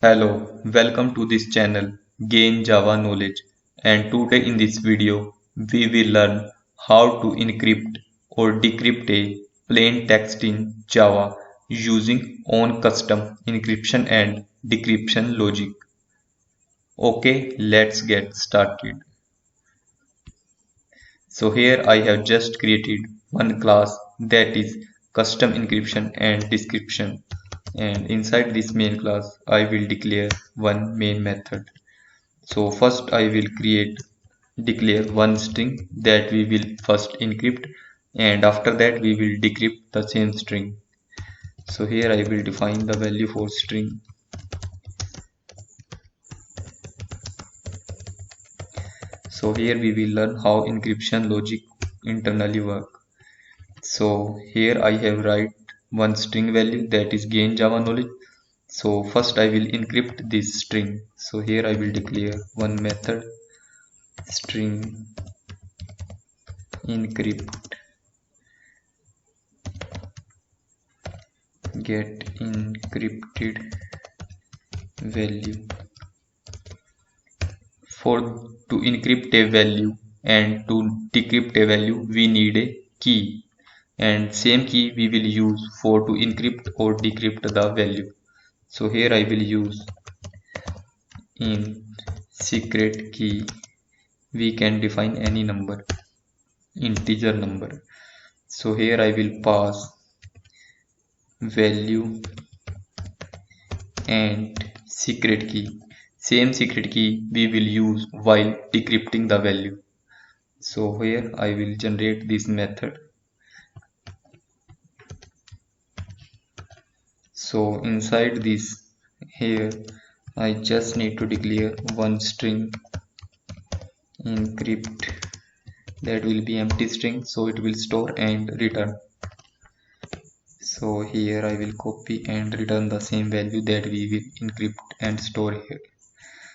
Hello, welcome to this channel Gain Java Knowledge, and today in this video we will learn how to encrypt or decrypt a plain text in Java using own custom encryption and decryption logic. Okay, let's get started. So here I have just created one class that is custom encryption and description, and inside this main class I will declare one main method. So first I will declare one string that we will first encrypt, and after that we will decrypt the same string. So here I will define the value for string. So here we will learn how encryption logic internally work. So here I have write one string value that is gain Java knowledge. So first I will encrypt this string. So here I will declare one method string encrypt get encrypted value. For to encrypt a value and to decrypt a value we need a key, and same key we will use for to encrypt or decrypt the value. So here I will use in secret key. We can define any number, integer number. So here I will pass value and secret key. Same secret key we will use while decrypting the value. So here I will generate this method. So inside this, here I just need to declare one string encrypt, that will be empty string, so it will store and return. So here I will copy and return the same value that we will encrypt and store here.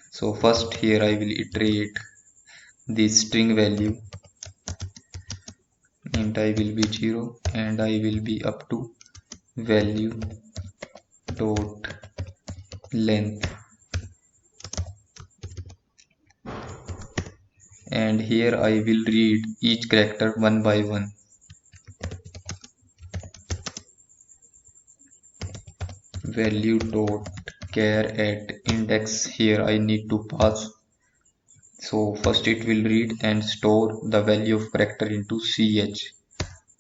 So first here I will iterate this string value, and I will be 0 and I will be up to value dot length, and here I will read each character one by one. Value dot char at index, here I need to pass. So first it will read and store the value of character into ch.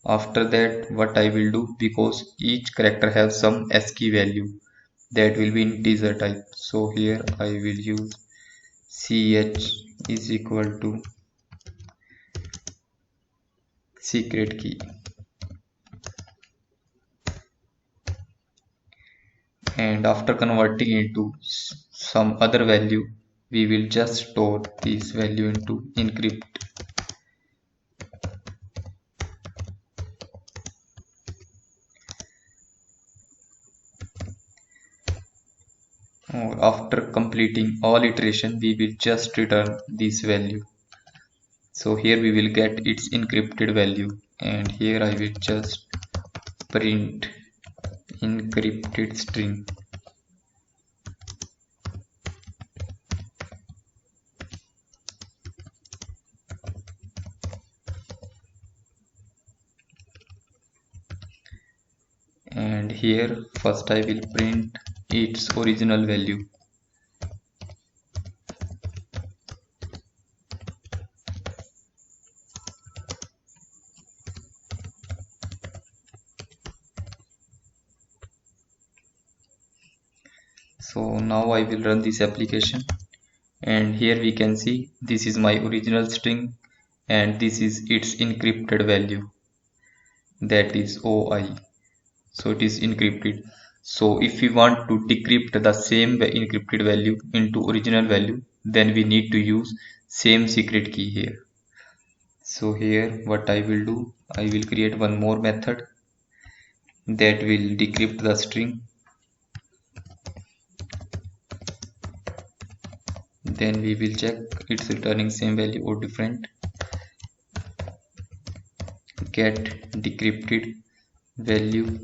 After that what I will do, because each character has some ASCII value that will be integer type, so here I will use ch is equal to secret key, and after converting into some other value we will just store this value into encrypt. Or after completing all iteration we will just return this value. So here we will get its encrypted value, and here I will just print encrypted string. And here first I will print its original value. So now I will run this application, and here we can see this is my original string and this is its encrypted value, that is OI. So it is encrypted. So if we want to decrypt the same encrypted value into original value, then we need to use same secret key here. So here what I will do, I will create one more method that will decrypt the string. Then we will check it's returning same value or different. Get decrypted value.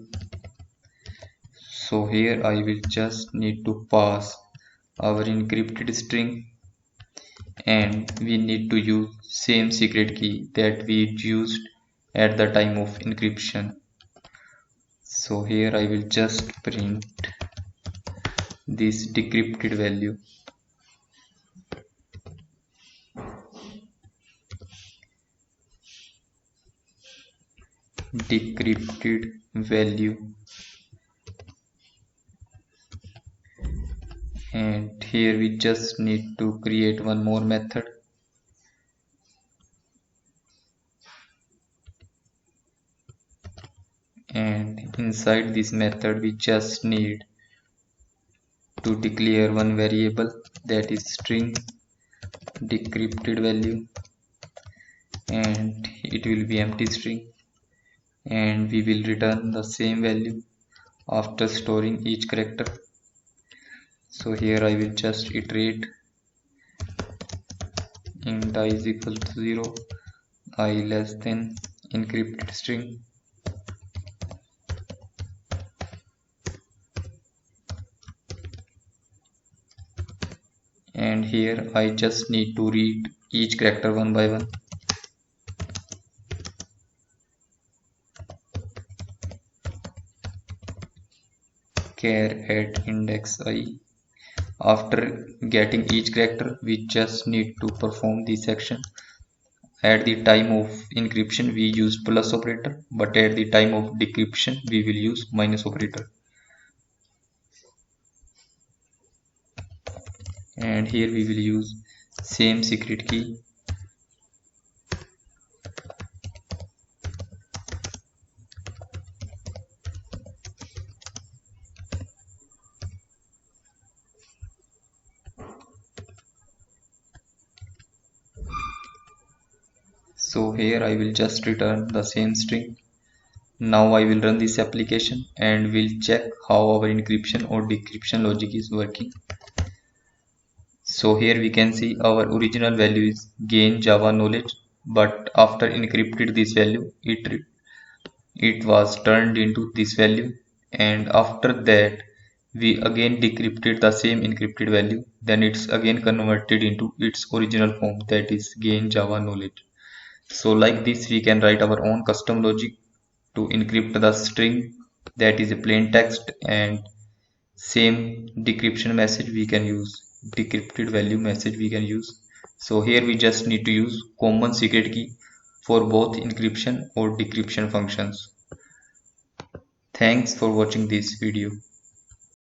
So here I will just need to pass our encrypted string, and we need to use same secret key that we used at the time of encryption. So here I will just print this decrypted value. Decrypted value, and here we just need to create one more method, and inside this method we just need to declare one variable, that is string decrypted value, and it will be empty string, and we will return the same value after storing each character. So here I will just iterate int I is equal to 0, I less than encrypted string, and here I just need to read each character one by one. Char at index I. After getting each character, we just need to perform this action. At the time of encryption we use plus operator, but at the time of decryption we will use minus operator. And here we will use same secret key. So here I will just return the same string. Now I will run this application and we'll check how our encryption or decryption logic is working. So here we can see our original value is gain Java knowledge, but after encrypted this value, it was turned into this value, and after that we again decrypted the same encrypted value, then it's again converted into its original form, that is gain Java knowledge. So like this we can write our own custom logic to encrypt the string, that is a plain text, and same decryption message we can use, decrypted value message we can use. So here we just need to use common secret key for both encryption or decryption functions. Thanks for watching this video.